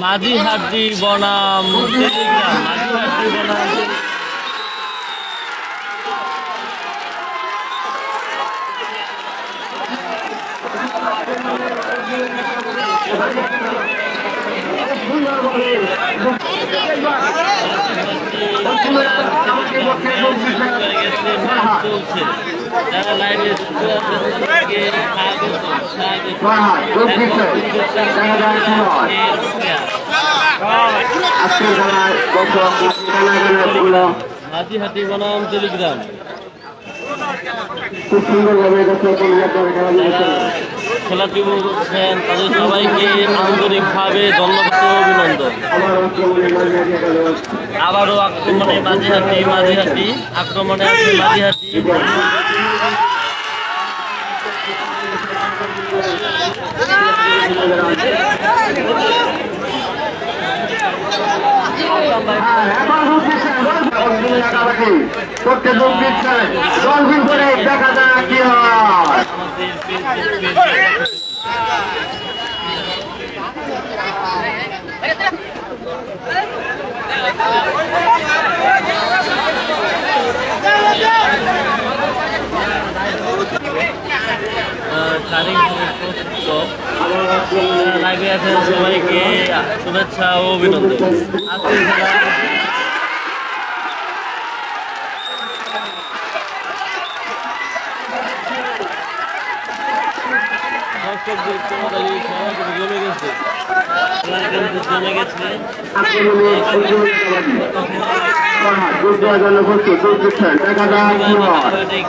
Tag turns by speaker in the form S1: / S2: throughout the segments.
S1: মাঝিহাটি বনাম টেলিগ্রাম, মাঝিহাটি বনাম চলছে। যারা লাইভে মাঝিহাটি বনাম টেলিগ্রাম
S2: খুব সুন্দরভাবে
S1: খেলাটি উপভোগ করছেন তাদের সবাইকে আন্তরিকভাবে ধন্যবাদ ও অভিনন্দন। আবারও আক্রমণে মাঝিহাটি, মাঝিহাটি আক্রমণে আছে মাঝিহাটি।
S2: করতে যোগ দিচ্ছেন 10 দিন পরে দেখা যায় কি হয়।
S1: লাইভে আছেন সবাইকে শুভেচ্ছা ও অভিনন্দন। আজকের খেলা জমে গেছে, জমে গেছে।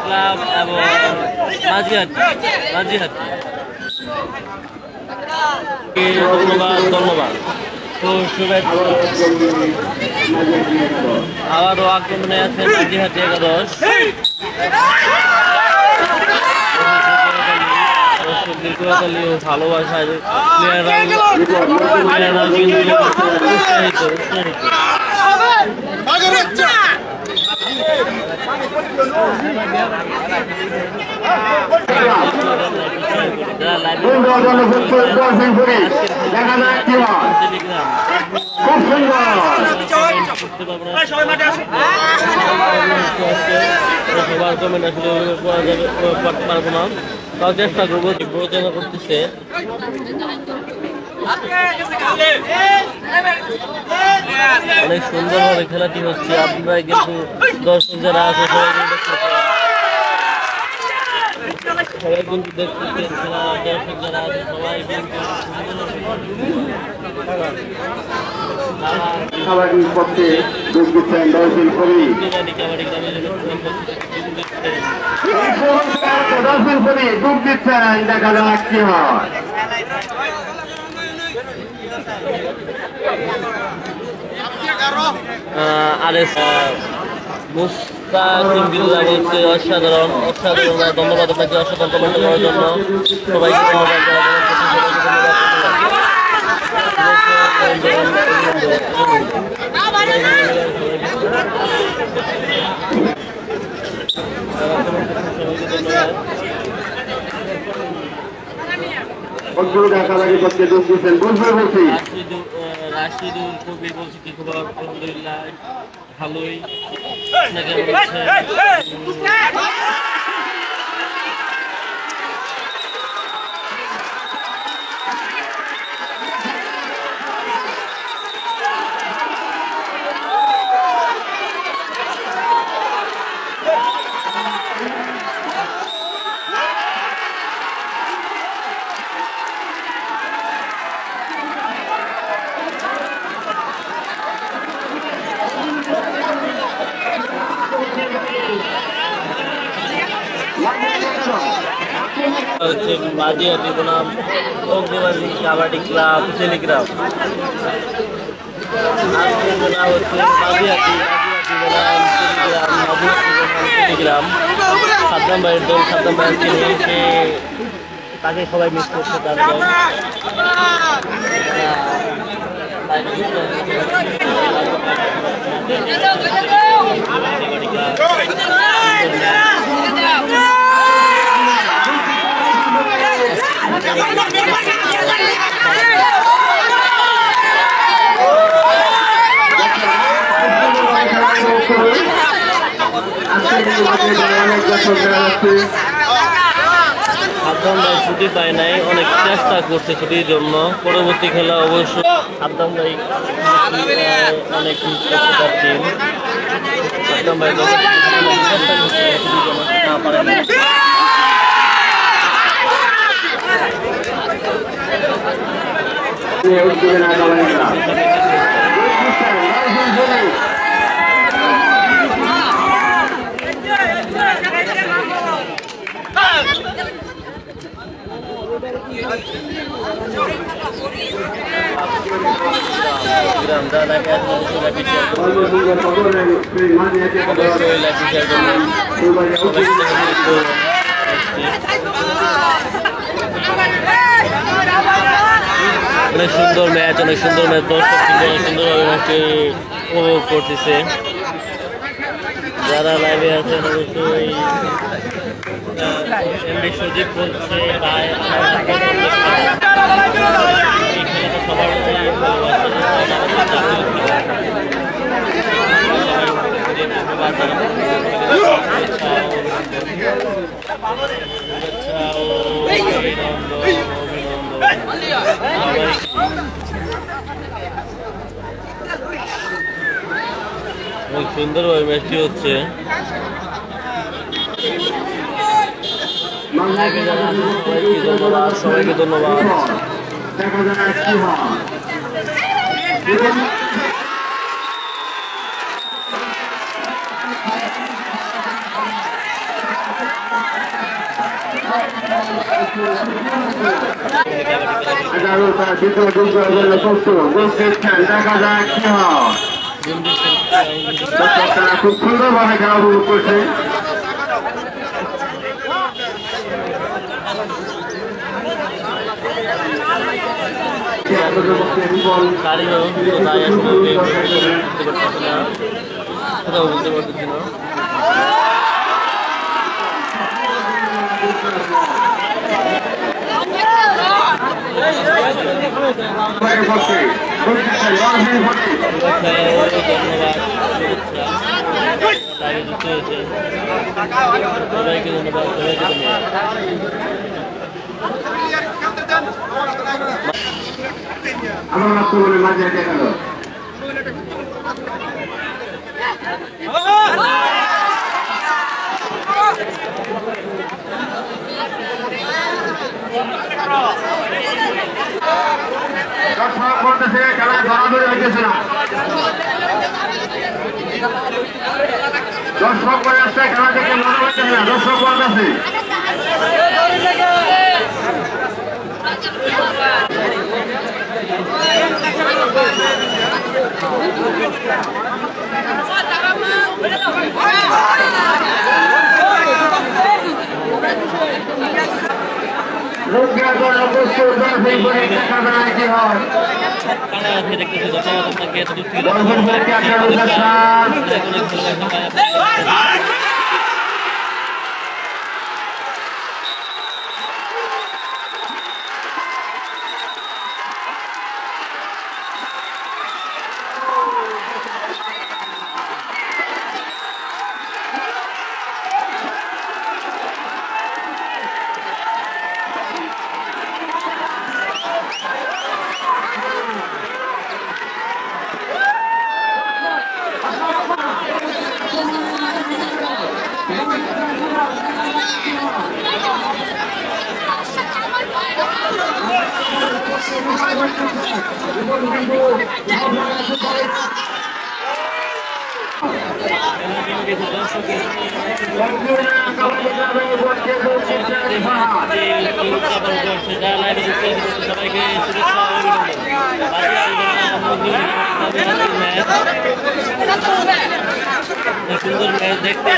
S1: ক্লাব এবং মাঝিহাটি, মাঝিহাটি ধন্যবাদ, ধন্যবাদ। তো শুভেচ্ছা। আবারও আক্রমণে আছে মাঝিহাটি 11। ভালোবাসা প্লেয়াররা কিন্তু উৎসাহিত সবার কমেন্ট আসলে পড়তে পারবো না, তাও চেষ্টা করবো। প্রযোজনা করতেছে অনেক সুন্দরভাবে খেলাটি হচ্ছে। আপনারা কিন্তু দর্শক যারা আছে সবাই কিন্তু দেখতেছেন খেলা, দর্শক যারা আছে সবাই কিন্তু
S2: কাবাডির পক্ষে যোগ দিচ্ছেন 10 দিন পরে। যোগ দিচ্ছেন দেখা যাক কি হয়।
S1: মুস্তাকিম বিল্লাহ বলছে অসাধারণ, অসাধারণ। ধন্যবাদ আপনাকে অসাধারণ কমেন্ট করার জন্য। সবাইকে ধন্যবাদ। রাশিদুল কবির বলছি কি খবর? আলহামদুলিল্লাহ ভালোই। মাঝিহাটি বনাম অগ্নিবাড়ি কাবাডি ক্লাব টেলিগ্রাম। আজকে খেলা হচ্ছে মাঝিহাটি, মাঝিহাটি বনাম টেলিগ্রাম, মাঝিহাটি বনাম টেলিগ্রাম। সাদ্দাম ভাইয়ের দল, সাদ্দাম ভাইয়ের ছেলে, সে তাকে সবাই মিস করছে। তার দল সাদ্দাম ভাই ছুটি পায় নাই, অনেক চেষ্টা করছে ছুটির জন্য। পরবর্তী খেলা অবশ্য সাদ্দাম ভাই অনেক টিম সাদ্দাম ভাই চেষ্টা করছে ছুটির জন্য, না পারে না। অনেক সুন্দর ম্যাচ, অনেক সুন্দর ম্যাচ, দর্শক সুন্দরভাবে ম্যাচটি উপভোগ করতেছে। যারা লাইভে আছেন অবশ্যই এমডি সুজিত বলছে ভাই সবার অনেক সুন্দরভাবে ম্যাচটি হচ্ছে। সবাইকে ধন্যবাদ।
S2: খুব সুন্দরভাবে খেলা উপভোগ করছে।
S1: বলতে পারতেছি না। সবাইকে ধন্যবাদ।
S2: আমার আক্রমণের মাঝে দেখা গেল দর্শক বলতেছে খেলায় ধরাধরি হইতেছে না। দর্শক বলে আসছে খেলা থেকে মনে হইতেছে না। দর্শক বলতেছে
S1: সবাইকে সুন্দর ম্যাচ দেখতে